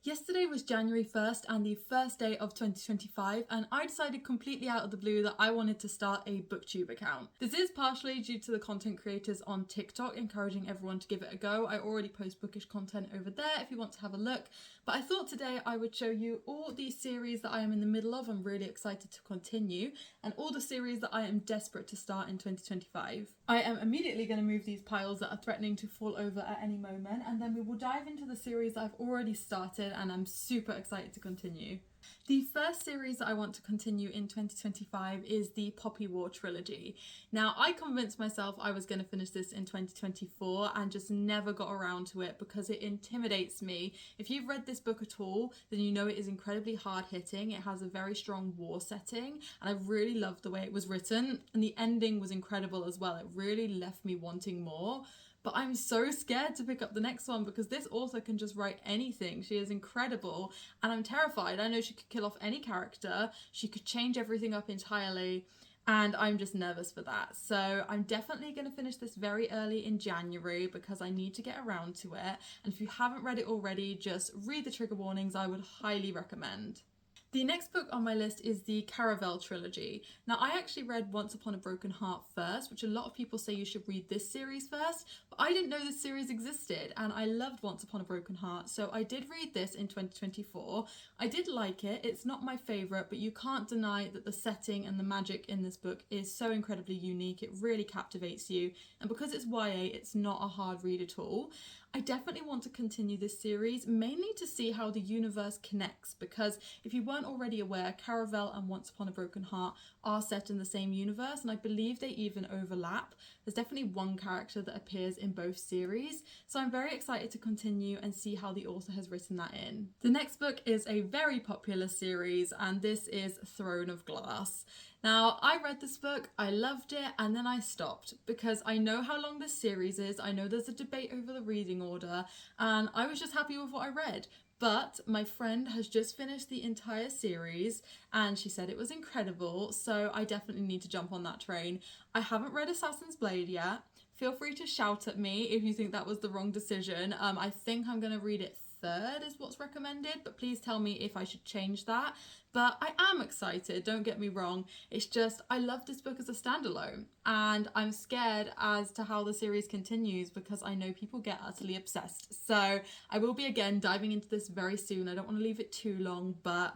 Yesterday was January 1st and the first day of 2025, and I decided completely out of the blue that I wanted to start a Booktube account. This is partially due to the content creators on TikTok encouraging everyone to give it a go. I already post bookish content over there if you want to have a look, but I thought today I would show you all the series that I am in the middle of, I'm really excited to continue, and all the series that I am desperate to start in 2025. I am immediately going to move these piles that are threatening to fall over at any moment, and then we will dive into the series that I've already started and I'm super excited to continue. The first series that I want to continue in 2025 is the Poppy War trilogy. Now, I convinced myself I was going to finish this in 2024 and just never got around to it because it intimidates me. If you've read this book at all, then you know it is incredibly hard-hitting. It has a very strong war setting, and I really loved the way it was written, and the ending was incredible as well. It really left me wanting more. But I'm so scared to pick up the next one because this author can just write anything. She is incredible and I'm terrified. I know she could kill off any character. She could change everything up entirely and I'm just nervous for that. So I'm definitely going to finish this very early in January because I need to get around to it. And if you haven't read it already, just read the trigger warnings. I would highly recommend. The next book on my list is the Caravel trilogy. Now, I actually read Once Upon a Broken Heart first, which a lot of people say you should read this series first, but I didn't know this series existed and I loved Once Upon a Broken Heart, so I did read this in 2024. I did like it. It's not my favourite, but you can't deny that the setting and the magic in this book is so incredibly unique. It really captivates you, and because it's YA, it's not a hard read at all. I definitely want to continue this series, mainly to see how the universe connects, because if you weren't already aware, Caravel and Once Upon a Broken Heart are set in the same universe, and I believe they even overlap. There's definitely one character that appears in both series, so I'm very excited to continue and see how the author has written that in. The next book is a very popular series, and this is Throne of Glass. Now, I read this book, I loved it, and then I stopped because I know how long this series is. I know there's a debate over the reading order, and I was just happy with what I read. But my friend has just finished the entire series and she said it was incredible, so I definitely need to jump on that train. I haven't read Assassin's Blade yet. Feel free to shout at me if you think that was the wrong decision. I think I'm going to read it third is what's recommended, but please tell me if I should change that. But I am excited, don't get me wrong. It's just I love this book as a standalone and I'm scared as to how the series continues because I know people get utterly obsessed. So I will be again diving into this very soon. I don't want to leave it too long, but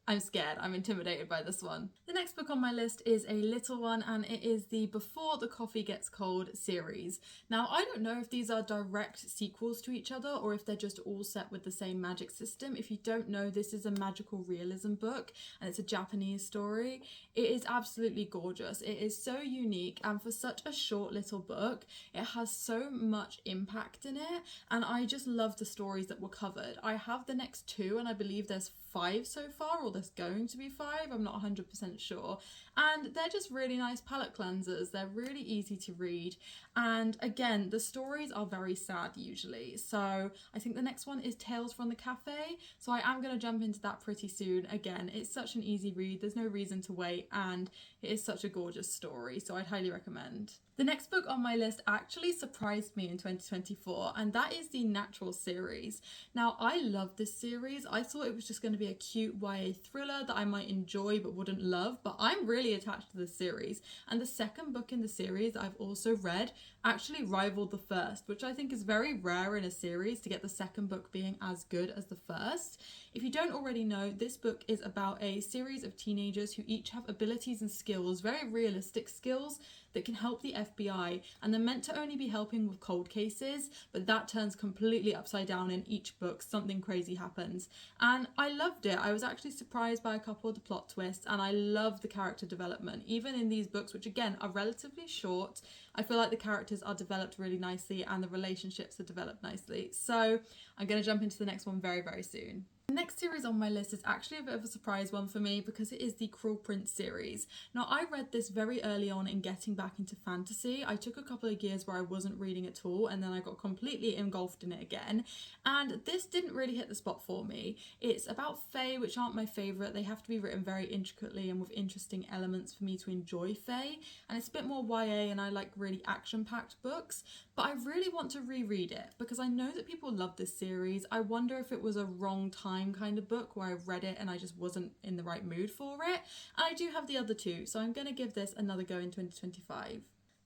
I'm scared. I'm intimidated by this one. The next book on my list is a little one, and it is the Before the Coffee Gets Cold series. Now, I don't know if these are direct sequels to each other or if they're just all set with the same magic system. If you don't know, this is a magical realism book and it's a Japanese story. It is absolutely gorgeous. It is so unique, and for such a short little book, it has so much impact in it, and I just love the stories that were covered. I have the next two, and I believe there's 5 so far, or there's going to be 5, I'm not 100% sure, and they're just really nice palette cleansers. They're really easy to read, and again, the stories are very sad usually, so I think the next one is Tales from the Cafe, so I am going to jump into that pretty soon. Again, it's such an easy read, there's no reason to wait, and it is such a gorgeous story, so I'd highly recommend. The next book on my list actually surprised me in 2024, and that is the Natural series. Now, I love this series. I thought it was just going to be a cute YA thriller that I might enjoy but wouldn't love, but I'm really attached to this series. And the second book in the series that I've also read actually rivaled the first, which I think is very rare in a series to get the second book being as good as the first. If you don't already know, this book is about a series of teenagers who each have abilities and skills, very realistic skills, that can help the FBI, and they're meant to only be helping with cold cases, but that turns completely upside down in each book. Something crazy happens, and I loved it. I was actually surprised by a couple of the plot twists, and I love the character development. Even in these books, which again are relatively short, I feel like the characters are developed really nicely and the relationships are developed nicely. So I'm going to jump into the next one very, very soon. The next series on my list is actually a bit of a surprise one for me because it is the Cruel Prince series. Now, I read this very early on in getting back into fantasy. I took a couple of years where I wasn't reading at all, and then I got completely engulfed in it again. And this didn't really hit the spot for me. It's about fae, which aren't my favourite. They have to be written very intricately and with interesting elements for me to enjoy fae. And it's a bit more YA, and I like really action-packed books. But I really want to reread it because I know that people love this series. I wonder if it was a wrong time kind of book where I read it and I just wasn't in the right mood for it. And I do have the other two, so I'm going to give this another go in 2025.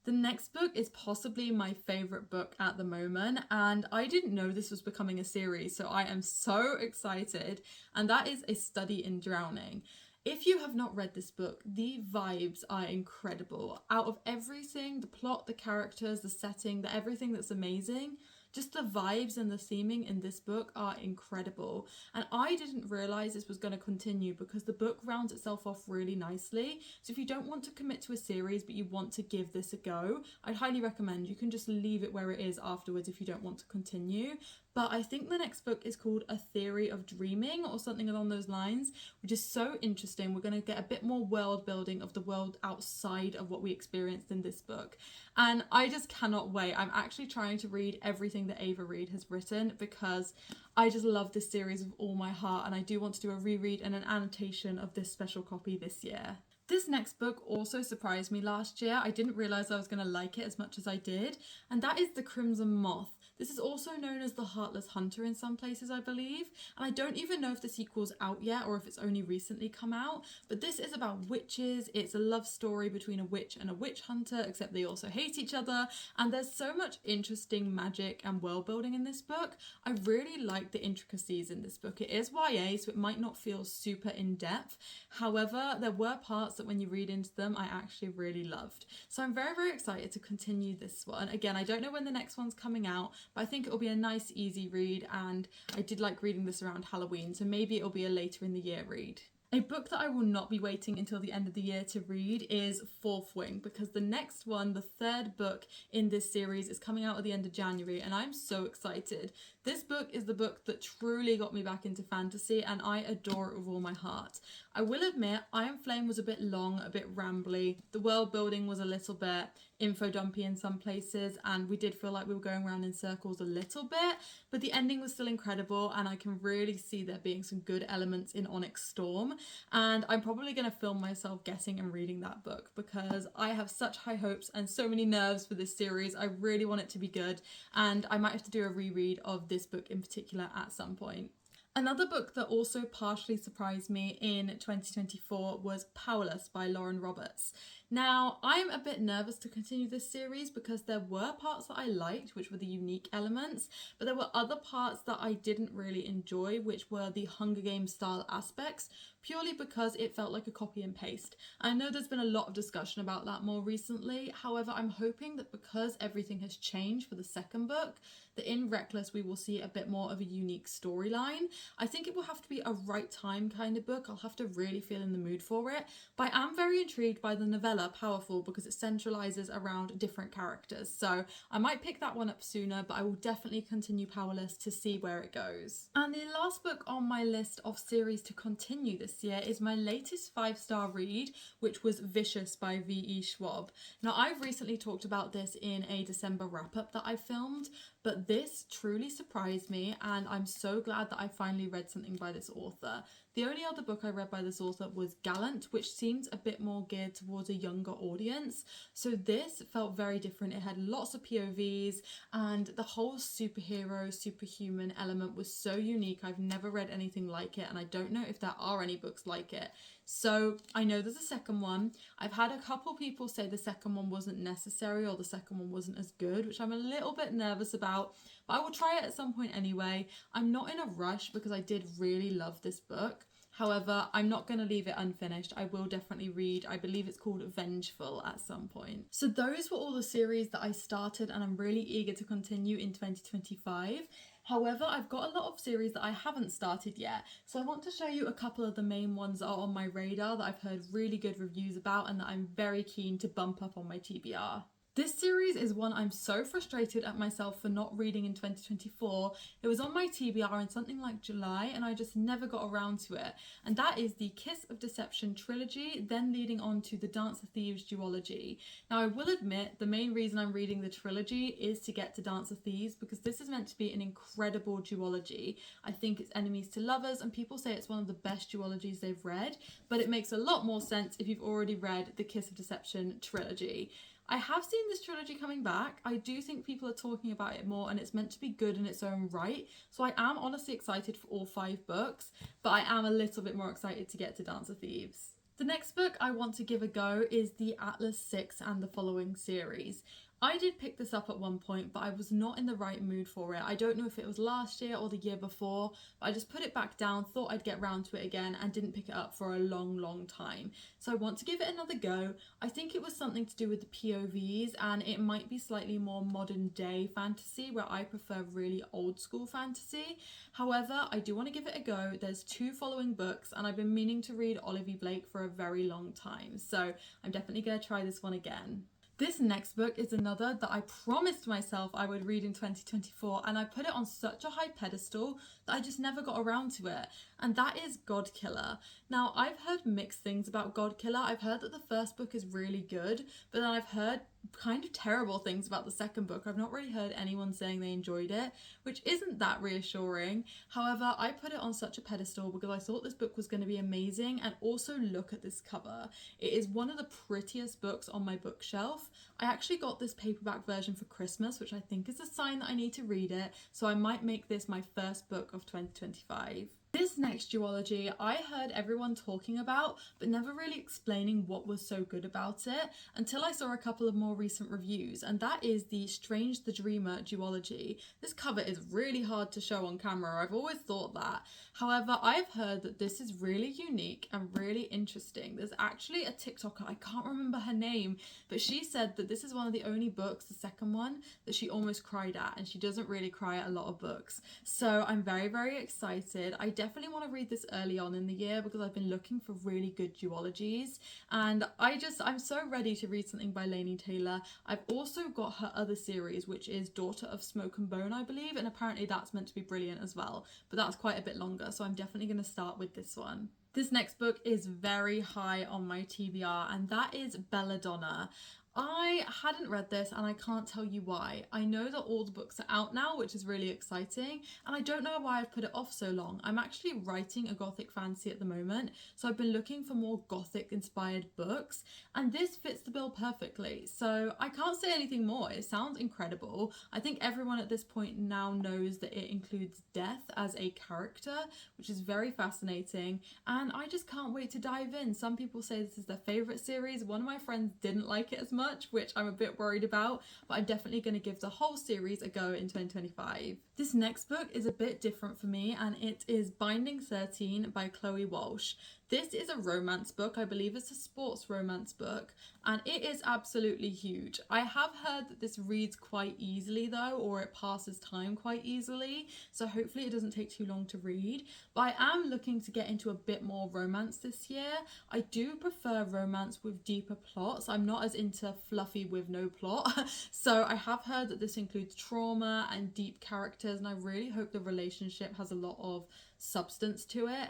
The next book is possibly my favourite book at the moment, and I didn't know this was becoming a series, so I am so excited, and that is A Study in Drowning. If you have not read this book, the vibes are incredible. Out of everything, the plot, the characters, the setting, everything that's amazing, just the vibes and the theming in this book are incredible. And I didn't realise this was going to continue because the book rounds itself off really nicely. So if you don't want to commit to a series but you want to give this a go, I'd highly recommend you can just leave it where it is afterwards if you don't want to continue. But I think the next book is called A Theory of Dreaming or something along those lines, which is so interesting. We're going to get a bit more world building of the world outside of what we experienced in this book. And I just cannot wait. I'm actually trying to read everything that Ava Reid has written because I just love this series with all my heart, and I do want to do a reread and an annotation of this special copy this year. This next book also surprised me last year. I didn't realise I was going to like it as much as I did, and that is The Crimson Moth. This is also known as The Heartless Hunter in some places, I believe, and I don't even know if the sequel's out yet or if it's only recently come out, but this is about witches. It's a love story between a witch and a witch hunter, except they also hate each other, and there's so much interesting magic and world building in this book. I really like the intricacies in this book. It is YA, so it might not feel super in-depth. However, there were parts that when you read into them, I actually really loved. So I'm very, very excited to continue this one. Again, I don't know when the next one's coming out, but I think it'll be a nice, easy read, and I did like reading this around Halloween, so maybe it'll be a later in the year read. A book that I will not be waiting until the end of the year to read is Fourth Wing, because the next one, the third book in this series, is coming out at the end of January, and I'm so excited. This book is the book that truly got me back into fantasy, and I adore it with all my heart. I will admit, Iron Flame was a bit long, a bit rambly. The world building was a little bit info dumpy in some places, and we did feel like we were going around in circles a little bit, but the ending was still incredible, and I can really see there being some good elements in Onyx Storm. And I'm probably going to film myself getting and reading that book because I have such high hopes and so many nerves for this series. I really want it to be good, and I might have to do a reread of this book in particular at some point. Another book that also partially surprised me in 2024 was Powerless by Lauren Roberts. Now, I'm a bit nervous to continue this series because there were parts that I liked, which were the unique elements, but there were other parts that I didn't really enjoy, which were the Hunger Games style aspects, purely because it felt like a copy and paste. I know there's been a lot of discussion about that more recently. However, I'm hoping that because everything has changed for the second book, that in Reckless we will see a bit more of a unique storyline. I think it will have to be a right time kind of book. I'll have to really feel in the mood for it. But I am very intrigued by the novella Powerful because it centralizes around different characters. So I might pick that one up sooner, but I will definitely continue Powerless to see where it goes. And the last book on my list of series to continue this year is my latest 5-star read, which was Vicious by V.E. Schwab. Now, I've recently talked about this in a December wrap-up that I filmed, but this truly surprised me, and I'm so glad that I finally read something by this author. The only other book I read by this author was Gallant, which seemed a bit more geared towards a younger audience. So this felt very different. It had lots of POVs, and the whole superhero, superhuman element was so unique. I've never read anything like it, and I don't know if there are any books like it. So I know there's a second one. I've had a couple people say the second one wasn't necessary or the second one wasn't as good, which I'm a little bit nervous about, but I will try it at some point anyway. I'm not in a rush because I did really love this book. However, I'm not going to leave it unfinished. I will definitely read, I believe it's called Vengeful at some point. So those were all the series that I started and I'm really eager to continue in 2025. However, I've got a lot of series that I haven't started yet. So I want to show you a couple of the main ones that are on my radar that I've heard really good reviews about and that I'm very keen to bump up on my TBR. This series is one I'm so frustrated at myself for not reading in 2024. It was on my TBR in something like July and I just never got around to it. And that is the Kiss of Deception trilogy, then leading on to the Dance of Thieves duology. Now I will admit the main reason I'm reading the trilogy is to get to Dance of Thieves because this is meant to be an incredible duology. I think it's enemies to lovers and people say it's one of the best duologies they've read, but it makes a lot more sense if you've already read the Kiss of Deception trilogy. I have seen this trilogy coming back. I do think people are talking about it more and it's meant to be good in its own right. So I am honestly excited for all 5 books, but I am a little bit more excited to get to Dance of Thieves. The next book I want to give a go is the Atlas 6 and the following series. I did pick this up at one point, but I was not in the right mood for it. I don't know if it was last year or the year before, but I just put it back down, thought I'd get round to it again and didn't pick it up for a long time. So I want to give it another go. I think it was something to do with the POVs and it might be slightly more modern day fantasy where I prefer really old school fantasy. However, I do want to give it a go. There's 2 following books and I've been meaning to read Olivia Blake for a very long time. So I'm definitely going to try this one again. This next book is another that I promised myself I would read in 2024 and I put it on such a high pedestal that I just never got around to it, and that is Godkiller. Now I've heard mixed things about Godkiller. I've heard that the first book is really good, but then I've heard kind of terrible things about the second book. I've not really heard anyone saying they enjoyed it, which isn't that reassuring. However, I put it on such a pedestal because I thought this book was going to be amazing, and also look at this cover. It is one of the prettiest books on my bookshelf. I actually got this paperback version for Christmas, which I think is a sign that I need to read it, so I might make this my first book of 2025. This next duology I heard everyone talking about, but never really explaining what was so good about it until I saw a couple of more recent reviews, and that is the Strange the Dreamer duology. This cover is really hard to show on camera, I've always thought that. However, I've heard that this is really unique and really interesting. There's actually a TikToker, I can't remember her name, but she said that this is one of the only books, the second one, that she almost cried at, and she doesn't really cry at a lot of books. So I'm very excited. I definitely want to read this early on in the year because I've been looking for really good duologies, and I'm so ready to read something by Laini Taylor. I've also got her other series, which is Daughter of Smoke and Bone, I believe, and apparently that's meant to be brilliant as well, but that's quite a bit longer, so I'm definitely going to start with this one. This next book is very high on my TBR, and that is Belladonna. I hadn't read this and I can't tell you why. I know that all the books are out now, which is really exciting, and I don't know why I've put it off so long. I'm actually writing a gothic fantasy at the moment, so I've been looking for more gothic inspired books, and this fits the bill perfectly. So I can't say anything more. It sounds incredible. I think everyone at this point now knows that it includes death as a character, which is very fascinating, and I just can't wait to dive in. Some people say this is their favourite series. One of my friends didn't like it as much, which I'm a bit worried about, but I'm definitely going to give the whole series a go in 2025. This next book is a bit different for me, and it is Binding 13 by Chloe Walsh. This is a romance book. I believe it's a sports romance book, and it is absolutely huge. I have heard that this reads quite easily though, or it passes time quite easily, so hopefully it doesn't take too long to read, but I am looking to get into a bit more romance this year. I do prefer romance with deeper plots. I'm not as into fluffy with no plot. So I have heard that this includes trauma and deep characters, and I really hope the relationship has a lot of substance to it.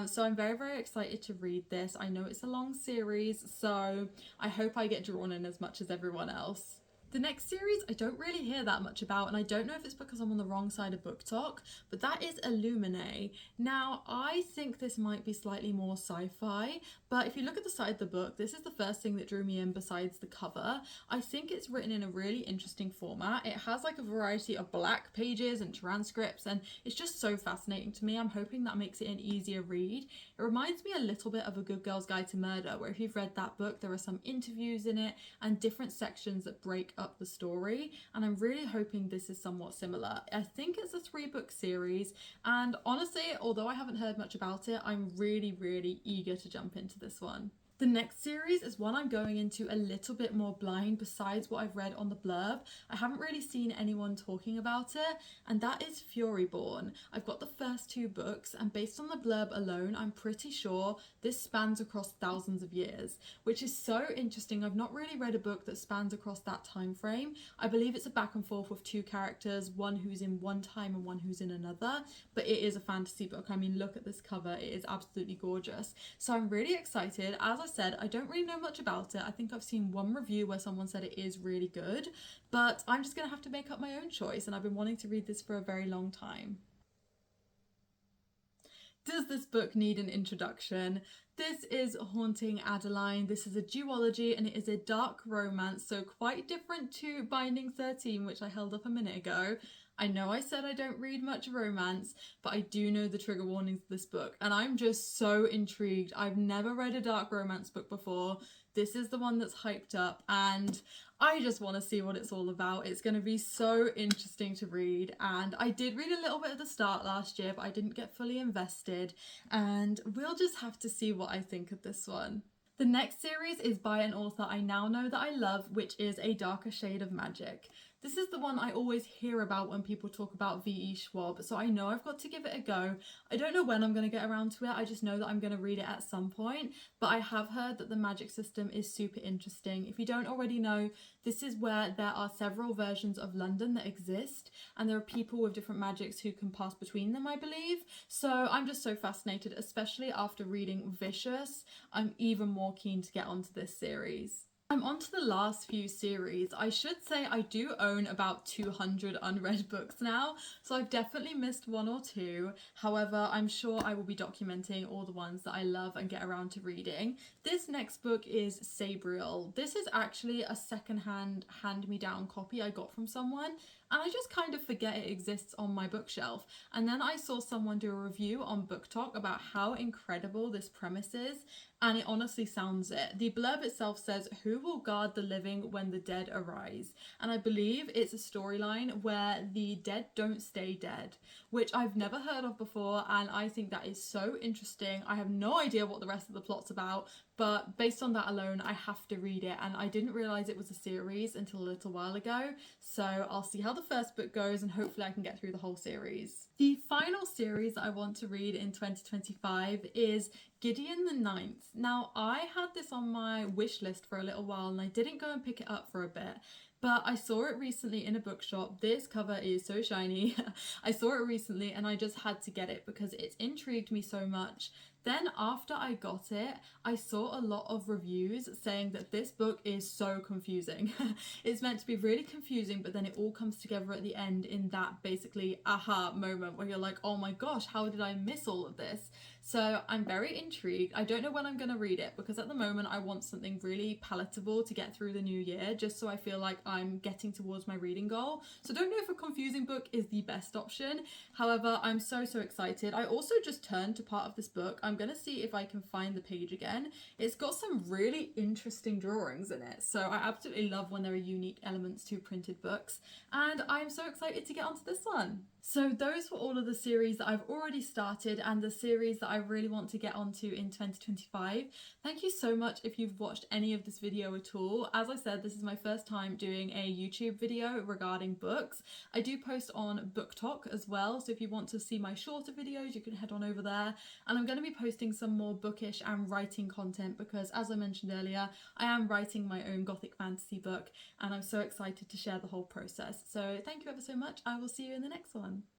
So I'm very excited to read this. I know it's a long series, so I hope I get drawn in as much as everyone else. The next series I don't really hear that much about, and I don't know if it's because I'm on the wrong side of book talk, but that is Illuminae. Now, I think this might be slightly more sci-fi, but if you look at the side of the book, this is the first thing that drew me in besides the cover. I think it's written in a really interesting format. It has like a variety of black pages and transcripts, and it's just so fascinating to me. I'm hoping that makes it an easier read. It reminds me a little bit of A Good Girl's Guide to Murder, where if you've read that book, there are some interviews in it and different sections that break up the story, and I'm really hoping this is somewhat similar. I think it's a 3-book series, and honestly, although I haven't heard much about it, I'm really eager to jump into this one. The next series is one I'm going into a little bit more blind besides what I've read on the blurb. I haven't really seen anyone talking about it, and that is Furyborn. I've got the first 2 books, and based on the blurb alone, I'm pretty sure this spans across thousands of years, which is so interesting. I've not really read a book that spans across that time frame. I believe it's a back and forth with 2 characters, one who's in one time and one who's in another, but it is a fantasy book. I mean, look at this cover, it is absolutely gorgeous. So I'm really excited. As I said, I don't really know much about it. I think I've seen one review where someone said it is really good, but I'm just gonna have to make up my own choice, and I've been wanting to read this for a very long time. Does this book need an introduction? This is Haunting Adeline. This is a duology and it is a dark romance, so quite different to Binding 13, which I held up a minute ago. I know I said I don't read much romance, but I do know the trigger warnings of this book, and I'm just so intrigued. I've never read a dark romance book before. This is the one that's hyped up, and I just want to see what it's all about. It's going to be so interesting to read, and I did read a little bit at the start last year, but I didn't get fully invested, and we'll just have to see what I think of this one. The next series is by an author I now know that I love, which is A Darker Shade of Magic. This is the one I always hear about when people talk about V.E. Schwab, so I know I've got to give it a go. I don't know when I'm going to get around to it, I just know that I'm going to read it at some point, but I have heard that the magic system is super interesting. If you don't already know, this is where there are several versions of London that exist, and there are people with different magics who can pass between them, I believe. So I'm just so fascinated, especially after reading Vicious. I'm even more keen to get onto this series. I'm on to the last few series. I should say I do own about 200 unread books now, so I've definitely missed 1 or 2. However, I'm sure I will be documenting all the ones that I love and get around to reading. This next book is Sabriel. This is actually a secondhand hand-me-down copy I got from someone, and I just kind of forget it exists on my bookshelf. And then I saw someone do a review on Book Talk about how incredible this premise is, and it honestly sounds it. The blurb itself says, "Who will guard the living when the dead arise?" And I believe it's a storyline where the dead don't stay dead, which I've never heard of before, and I think that is so interesting. I have no idea what the rest of the plot's about, but based on that alone, I have to read it, and I didn't realise it was a series until a little while ago, so I'll see how the first book goes, and hopefully I can get through the whole series. The final series that I want to read in 2025 is Gideon the Ninth. Now, I had this on my wish list for a little while, and I didn't go and pick it up for a bit, but I saw it recently in a bookshop. This cover is so shiny. I saw it recently and I just had to get it because it's intrigued me so much. Then after I got it, I saw a lot of reviews saying that this book is so confusing. It's meant to be really confusing, but then it all comes together at the end in that basically aha moment where you're like, oh my gosh, how did I miss all of this? So I'm very intrigued. I don't know when I'm going to read it because at the moment I want something really palatable to get through the new year, just so I feel like I'm getting towards my reading goal. So I don't know if a confusing book is the best option. However, I'm so excited. I also just turned to part of this book. I'm going to see if I can find the page again. It's got some really interesting drawings in it. So I absolutely love when there are unique elements to printed books. And I'm so excited to get onto this one. So those were all of the series that I've already started and the series that I really want to get onto in 2025. Thank you so much if you've watched any of this video at all. As I said, this is my first time doing a YouTube video regarding books. I do post on Book Talk as well, so if you want to see my shorter videos, you can head on over there. And I'm going to be posting some more bookish and writing content because, as I mentioned earlier, I am writing my own gothic fantasy book and I'm so excited to share the whole process. So thank you ever so much. I will see you in the next one.